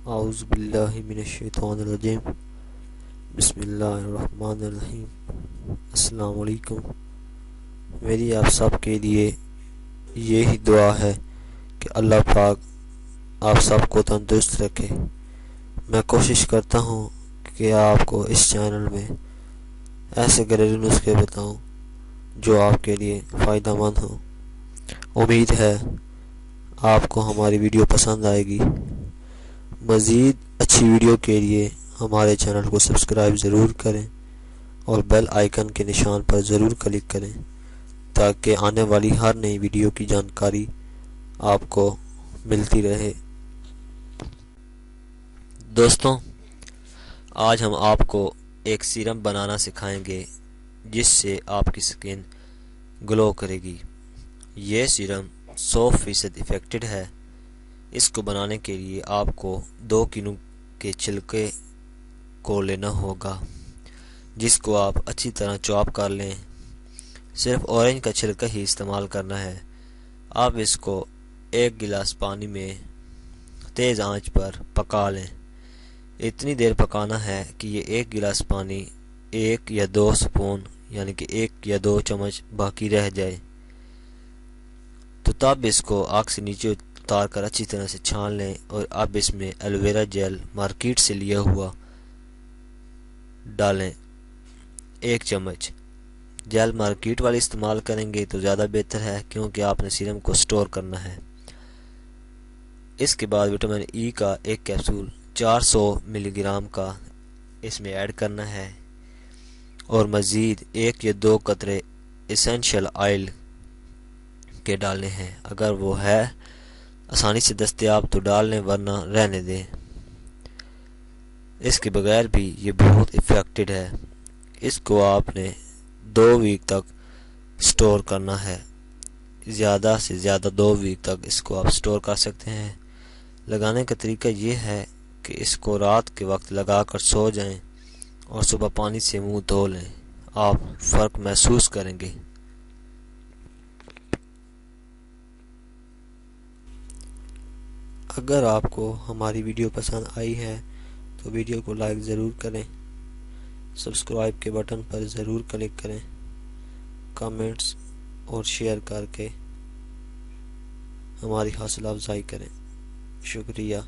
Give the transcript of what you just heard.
اعوذ باللہ من الشیطان الرجیم بسم اللہ الرحمن الرحیم۔ السلام علیکم۔ میری آپ سب کے لیے یہی دعا ہے کہ اللہ پاک آپ سب کو تندرست رکھے۔ میں کوشش کرتا ہوں کہ آپ کو اس چینل میں ایسے گھریلو نسخے بتاؤں جو آپ کے لیے فائدہ مند ہوں۔ امید ہے آپ کو ہماری ویڈیو پسند آئے گی۔ مزید اچھی ویڈیو کے لیے ہمارے چینل کو سبسکرائب ضرور کریں اور بیل آئیکن کے نشان پر ضرور کلک کریں تاکہ آنے والی ہر نئی ویڈیو کی جانکاری آپ کو ملتی رہے۔ دوستوں، آج ہم آپ کو ایک سیرم بنانا سکھائیں گے جس سے آپ کی سکن گلو کرے گی۔ یہ سیرم 100% افیکٹڈ ہے۔ اس کو بنانے کے لیے آپ کو 2 کینو کے چھلکے کو لینا ہوگا جس کو آپ اچھی طرح چاپ کر لیں۔ صرف اورنج کا چھلکا ہی استعمال کرنا ہے۔ آپ اس کو 1 گلاس پانی میں تیز آنچ پر پکا لیں۔ اتنی دیر پکانا ہے کہ یہ 1 گلاس پانی 1 یا 2 سپون یعنی کہ 1 یا 2 چمچ باقی رہ جائے، تو تب اس کو آگ سے نیچے اتار کر اچھی طرح سے چھان لیں اور اب اس میں ایلوویرا جیل مارکیٹ سے لیا ہوا ڈالیں 1 چمچ۔ جیل مارکیٹ والی استعمال کریں گے تو زیادہ بہتر ہے کیونکہ آپ نے سیرم کو سٹور کرنا ہے۔ اس کے بعد وٹامن ای کا 1 کیپسول 400 ملی گرام کا اس میں ایڈ کرنا ہے اور مزید 1 یا 2 قطرے اسینشل آئل کے ڈالنے ہیں۔ اگر وہ ہے آسانی سے دستیاب تو ڈال لیں ورنہ رہنے دیں۔ اس کے بغیر بھی یہ بہت افیکٹڈ ہے۔ اس کو آپ نے 2 ویک تک سٹور کرنا ہے۔ زیادہ سے زیادہ 2 ویک تک اس کو آپ سٹور کر سکتے ہیں۔ لگانے کا طریقہ یہ ہے کہ اس کو رات کے وقت لگا کر سو جائیں اور صبح پانی سے منہ دھو لیں۔ آپ فرق محسوس کریں گے۔ اگر آپ کو ہماری ویڈیو پسند آئی ہے تو ویڈیو کو لائک ضرور کریں، سبسکرائب کے بٹن پر ضرور کلک کریں، کامنٹس اور شیئر کر کے ہماری حوصلہ افزائی کریں۔ شکریہ۔